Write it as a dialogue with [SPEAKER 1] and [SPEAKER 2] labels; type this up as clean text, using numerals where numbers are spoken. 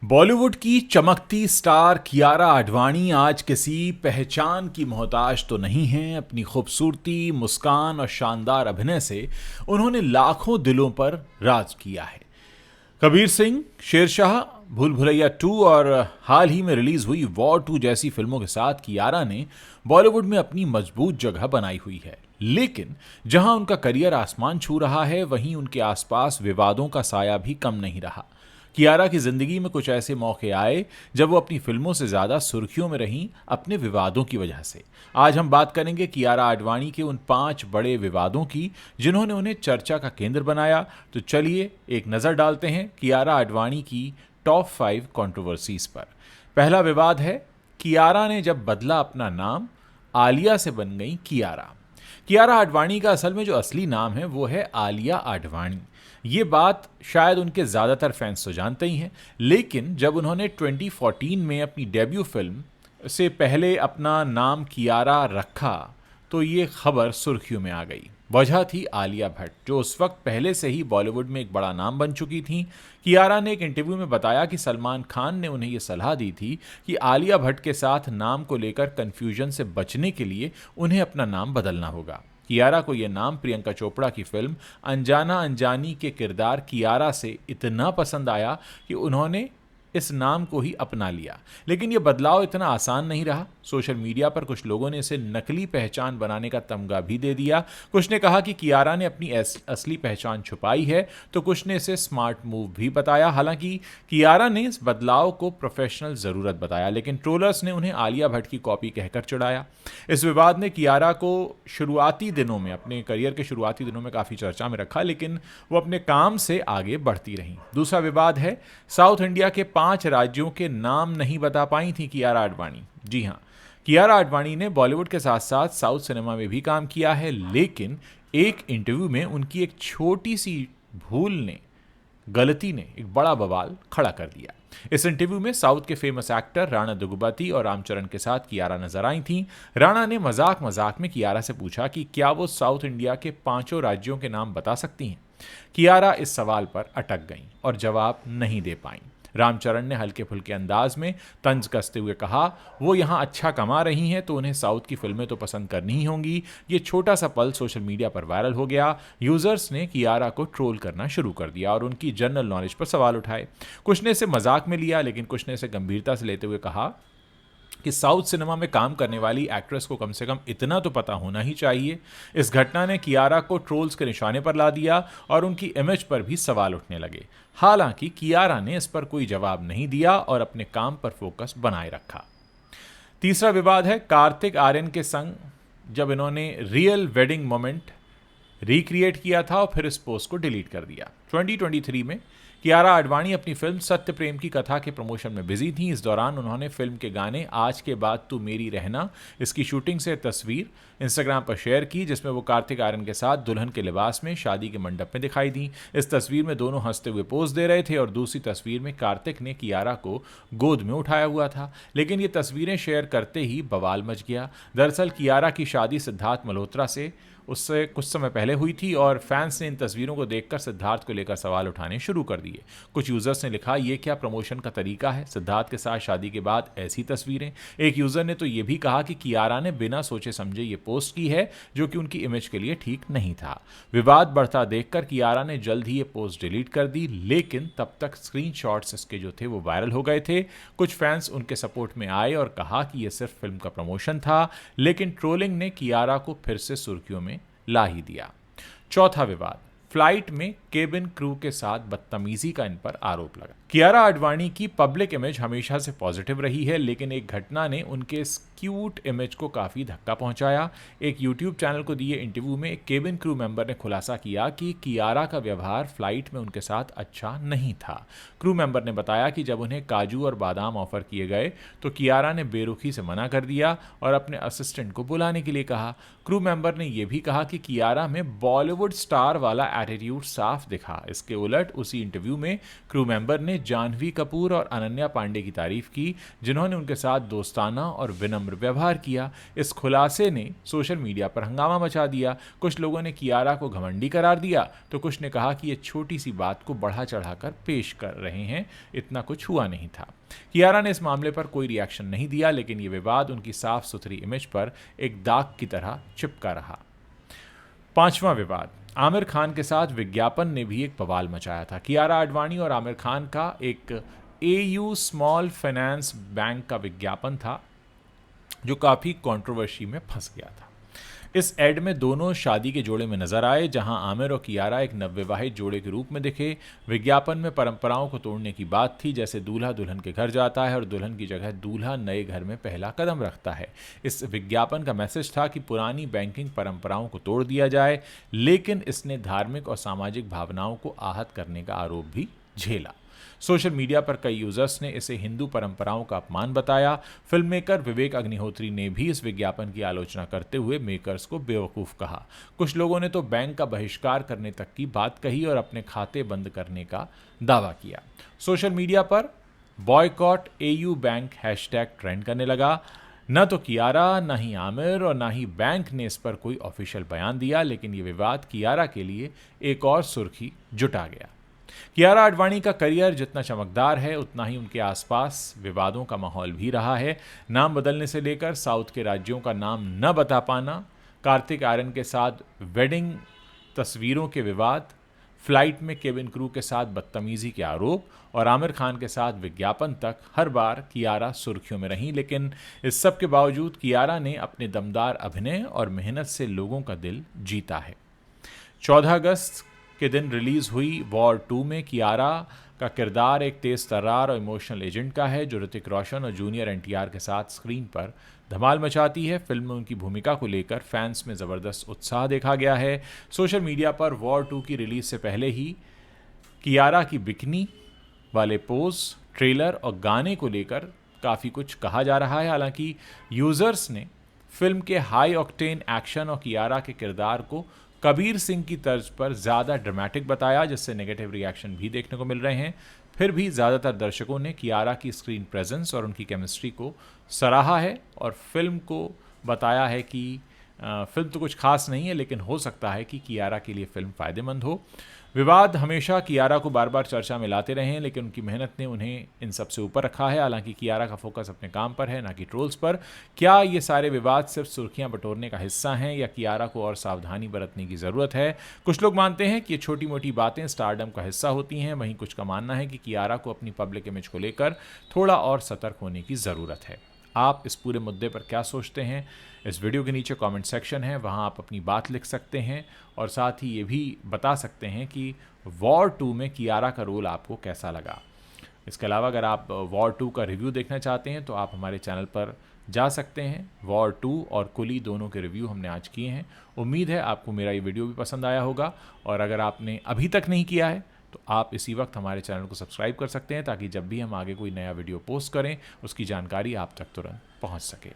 [SPEAKER 1] बॉलीवुड की चमकती स्टार कियारा आडवाणी आज किसी पहचान की मोहताज तो नहीं हैं। अपनी खूबसूरती, मुस्कान और शानदार अभिनय से उन्होंने लाखों दिलों पर राज किया है। कबीर सिंह, शेरशाह, भूल भुलैया 2 और हाल ही में रिलीज हुई वॉर 2 जैसी फिल्मों के साथ कियारा ने बॉलीवुड में अपनी मजबूत जगह बनाई हुई है। लेकिन जहां उनका करियर आसमान छू रहा है, वहीं उनके आसपास विवादों का साया भी कम नहीं रहा। कियारा की जिंदगी में कुछ ऐसे मौके आए जब वो अपनी फिल्मों से ज्यादा सुर्खियों में रहीं, अपने विवादों की वजह से। आज हम बात करेंगे कियारा आडवाणी के उन 5 बड़े विवादों की जिन्होंने उन्हें चर्चा का केंद्र बनाया। तो चलिए एक नजर डालते हैं कियारा आडवाणी की टॉप 5 कंट्रोवर्सीज पर। पहला विवाद है, कियारा ने जब बदला अपना नाम, आलिया से बन गई कियारा। कियारा आडवाणी का असल में जो असली नाम है वो है आलिया आडवाणी। ये बात शायद उनके ज़्यादातर फैंस तो जानते ही हैं, लेकिन जब उन्होंने 2014 में अपनी डेब्यू फिल्म से पहले अपना नाम कियारा रखा तो ये खबर सुर्खियों में आ गई। वजह थी आलिया भट्ट, जो उस वक्त पहले से ही बॉलीवुड में एक बड़ा नाम बन चुकी थी। कियारा ने एक इंटरव्यू में बताया कि सलमान खान ने उन्हें यह सलाह दी थी कि आलिया भट्ट के साथ नाम को लेकर कन्फ्यूजन से बचने के लिए उन्हें अपना नाम बदलना होगा। कियारा को यह नाम प्रियंका चोपड़ा की फिल्म अनजाना अनजानी के किरदार कियारा से इतना पसंद आया कि उन्होंने इस नाम को ही अपना लिया। लेकिन यह बदलाव इतना आसान नहीं रहा। सोशल मीडिया पर कुछ लोगों ने इसे नकली पहचान बनाने का तमगा भी दे दिया। कुछ ने कहा कि कियारा ने अपनी असली पहचान छुपाई है, तो कुछ ने इसे स्मार्ट मूव भी बताया। हालांकि कियारा ने इस बदलाव को प्रोफेशनल ज़रूरत बताया, लेकिन ट्रोलर्स ने उन्हें आलिया भट्ट की कॉपी कहकर चिढ़ाया। इस विवाद ने कियारा को शुरुआती दिनों में, अपने करियर के शुरुआती दिनों में काफ़ी चर्चा में रखा, लेकिन वो अपने काम से आगे बढ़ती रहीं। दूसरा विवाद है, साउथ इंडिया के 5 राज्यों के नाम नहीं बता पाई थी कियारा आडवाणी। जी हाँ, कियारा आडवाणी ने बॉलीवुड के साथ साथ साउथ सिनेमा में भी काम किया है, लेकिन एक इंटरव्यू में उनकी एक छोटी सी भूल ने, गलती ने एक बड़ा बवाल खड़ा कर दिया। इस इंटरव्यू में साउथ के फेमस एक्टर राणा दुगुबाती और रामचरण के साथ कियारा नजर आई थीं। राणा ने मजाक मजाक में कियारा से पूछा कि क्या वो साउथ इंडिया के 5 राज्यों के नाम बता सकती हैं। कियारा इस सवाल पर अटक गईं और जवाब नहीं दे पाईं। रामचरण ने हल्के फुल्के अंदाज में तंज कसते हुए कहा, वो यहाँ अच्छा कमा रही हैं तो उन्हें साउथ की फिल्में तो पसंद करनी ही होंगी। ये छोटा सा पल सोशल मीडिया पर वायरल हो गया। यूजर्स ने कियारा को ट्रोल करना शुरू कर दिया और उनकी जनरल नॉलेज पर सवाल उठाए। कुछ ने इसे मजाक में लिया, लेकिन कुछ ने इसे गंभीरता से लेते हुए कहा कि साउथ सिनेमा में काम करने वाली एक्ट्रेस को कम से कम इतना तो पता होना ही चाहिए। इस घटना ने कियारा को ट्रोल्स के निशाने पर ला दिया और उनकी इमेज पर भी सवाल उठने लगे। हालांकि कियारा ने इस पर कोई जवाब नहीं दिया और अपने काम पर फोकस बनाए रखा। तीसरा विवाद है, कार्तिक आर्यन के संग जब इन्होंने रियल वेडिंग मोमेंट रिक्रिएट किया था और फिर इस पोस्ट को डिलीट कर दिया। 2023 में कियारा आडवाणी अपनी फिल्म सत्य प्रेम की कथा के प्रमोशन में बिजी थी। इस दौरान उन्होंने फिल्म के गाने आज के बाद तू मेरी रहना, इसकी शूटिंग से तस्वीर इंस्टाग्राम पर शेयर की, जिसमें वो कार्तिक आर्यन के साथ दुल्हन के लिबास में शादी के मंडप में दिखाई दी। इस तस्वीर में दोनों हंसते हुए पोज दे रहे थे और दूसरी तस्वीर में कार्तिक ने कियारा को गोद में उठाया हुआ था। लेकिन ये तस्वीरें शेयर करते ही बवाल मच गया। दरअसल कियारा की शादी सिद्धार्थ मल्होत्रा से उससे कुछ समय पहले हुई थी और फैंस ने इन तस्वीरों को देखकर सिद्धार्थ को लेकर सवाल उठाने शुरू कर दिए। कुछ यूजर्स ने लिखा, ये क्या प्रमोशन का तरीका है, सिद्धार्थ के साथ शादी के बाद ऐसी तस्वीरें। एक यूजर ने तो ये भी कहा कि कियारा ने बिना सोचे समझे ये पोस्ट की है, जो कि उनकी इमेज के लिए ठीक नहीं था। विवाद बढ़ता देखकर कियारा ने जल्द ही ये पोस्ट डिलीट कर दी, लेकिन तब तक स्क्रीनशॉट्स इसके जो थे वो वायरल हो गए थे। कुछ फैंस उनके सपोर्ट में आए और कहा कि यह सिर्फ फिल्म का प्रमोशन था, लेकिन ट्रोलिंग ने कियारा को फिर से सुर्खियों में ला ही दिया। चौथा विवाद, फ्लाइट में केबिन क्रू के साथ बदतमीजी का इन पर आरोप लगा। कियारा आडवाणी की पब्लिक इमेज हमेशा से पॉजिटिव रही है, लेकिन एक घटना ने उनके इस क्यूट इमेज को काफ़ी धक्का पहुंचाया। एक यूट्यूब चैनल को दिए इंटरव्यू में एक केबिन क्रू मेंबर ने खुलासा किया कि कियारा का व्यवहार फ्लाइट में उनके साथ अच्छा नहीं था। क्रू मेंबर ने बताया कि जब उन्हें काजू और बादाम ऑफर किए गए तो कियारा ने बेरुखी से मना कर दिया और अपने असिस्टेंट को बुलाने के लिए कहा। क्रू मेंबर ने यह भी कहा कि कियारा में बॉलीवुड स्टार वाला एटीट्यूड साफ दिखा। इसके उलट उसी इंटरव्यू में क्रू मेंबर ने जाह्नवी कपूर और अनन्या पांडे की तारीफ की, जिन्होंने उनके साथ दोस्ताना और विनम्र व्यवहार किया। इस खुलासे ने सोशल मीडिया पर हंगामा मचा दिया। कुछ लोगों ने कियारा को घमंडी करार दिया तो कुछ ने कहा कि ये छोटी सी बात को बढ़ा चढ़ाकर पेश कर रहे हैं, इतना कुछ हुआ नहीं था। कियारा ने इस मामले पर कोई रिएक्शन नहीं दिया, लेकिन ये विवाद उनकी साफ सुथरी इमेज पर एक दाग की तरह चिपका रहा। पांचवां विवाद, आमिर खान के साथ विज्ञापन ने भी एक बवाल मचाया था। कियारा आडवाणी और आमिर खान का एक एयू स्मॉल फाइनेंस बैंक का विज्ञापन था जो काफ़ी कंट्रोवर्सी में फंस गया था। इस एड में दोनों शादी के जोड़े में नजर आए, जहां आमिर और कियारा एक नवविवाहित जोड़े के रूप में दिखे। विज्ञापन में परंपराओं को तोड़ने की बात थी, जैसे दूल्हा दुल्हन के घर जाता है और दुल्हन की जगह दूल्हा नए घर में पहला कदम रखता है। इस विज्ञापन का मैसेज था कि पुरानी बैंकिंग परंपराओं को तोड़ दिया जाए, लेकिन इसने धार्मिक और सामाजिक भावनाओं को आहत करने का आरोप भी झेला। सोशल मीडिया पर कई यूजर्स ने इसे हिंदू परंपराओं का अपमान बताया। फिल्म मेकर विवेक अग्निहोत्री ने भी इस विज्ञापन की आलोचना करते हुए मेकर्स को बेवकूफ़ कहा। कुछ लोगों ने तो बैंक का बहिष्कार करने तक की बात कही और अपने खाते बंद करने का दावा किया। सोशल मीडिया पर boycott AU bank hashtag trend करने लगा। न तो कियारा, न ही आमिर और न ही बैंक ने इस पर कोई ऑफिशियल बयान दिया, लेकिन ये विवाद कियारा के लिए एक और सुर्खी जुटा गया। कियारा आडवाणी का करियर जितना चमकदार है, उतना ही उनके आसपास विवादों का माहौल भी रहा है। नाम बदलने से लेकर साउथ के राज्यों का नाम न बता पाना, कार्तिक आर्यन के साथ वेडिंग तस्वीरों के विवाद, फ्लाइट में केबिन क्रू के साथ बदतमीजी के आरोप और आमिर खान के साथ विज्ञापन तक हर बार कियारा सुर्खियों में रही। लेकिन इस सब के बावजूद कियारा ने अपने दमदार अभिनय और मेहनत से लोगों का दिल जीता है। 14 अगस्त के दिन रिलीज हुई वॉर 2 में कियारा का किरदार एक तेज तर्रार और इमोशनल एजेंट का है, जो ऋतिक रोशन और जूनियर एनटीआर के साथ स्क्रीन पर धमाल मचाती है। फिल्म में उनकी भूमिका को लेकर फैंस में ज़बरदस्त उत्साह देखा गया है। सोशल मीडिया पर वॉर 2 की रिलीज से पहले ही कियारा की बिकनी वाले पोज, ट्रेलर और गाने को लेकर काफ़ी कुछ कहा जा रहा है। हालांकि यूज़र्स ने फिल्म के हाई ऑक्टेन एक्शन और कियारा के किरदार को कबीर सिंह की तर्ज पर ज़्यादा ड्रामेटिक बताया, जिससे नेगेटिव रिएक्शन भी देखने को मिल रहे हैं। फिर भी ज़्यादातर दर्शकों ने कियारा की स्क्रीन प्रेजेंस और उनकी केमिस्ट्री को सराहा है और फिल्म को बताया है कि फिल्म तो कुछ खास नहीं है, लेकिन हो सकता है कि कियारा के लिए फिल्म फ़ायदेमंद हो। विवाद हमेशा कियारा को बार बार चर्चा में लाते रहे हैं, लेकिन उनकी मेहनत ने उन्हें इन सब से ऊपर रखा है। हालांकि कियारा का फोकस अपने काम पर है, ना कि ट्रोल्स पर। क्या ये सारे विवाद सिर्फ सुर्खियां बटोरने का हिस्सा हैं या कियारा को और सावधानी बरतने की ज़रूरत है? कुछ लोग मानते हैं कि ये छोटी मोटी बातें स्टारडम का हिस्सा होती हैं, वहीं कुछ का मानना है कि कियारा को अपनी पब्लिक इमेज को लेकर थोड़ा और सतर्क होने की ज़रूरत है। आप इस पूरे मुद्दे पर क्या सोचते हैं? इस वीडियो के नीचे कमेंट सेक्शन है, वहां आप अपनी बात लिख सकते हैं और साथ ही ये भी बता सकते हैं कि वॉर 2 में कियारा का रोल आपको कैसा लगा। इसके अलावा अगर आप वॉर 2 का रिव्यू देखना चाहते हैं तो आप हमारे चैनल पर जा सकते हैं। वॉर 2 और कुली दोनों के रिव्यू हमने आज किए हैं। उम्मीद है आपको मेरा ये वीडियो भी पसंद आया होगा, और अगर आपने अभी तक नहीं किया है तो आप इसी वक्त हमारे चैनल को सब्सक्राइब कर सकते हैं, ताकि जब भी हम आगे कोई नया वीडियो पोस्ट करें उसकी जानकारी आप तक तुरंत पहुंच सके।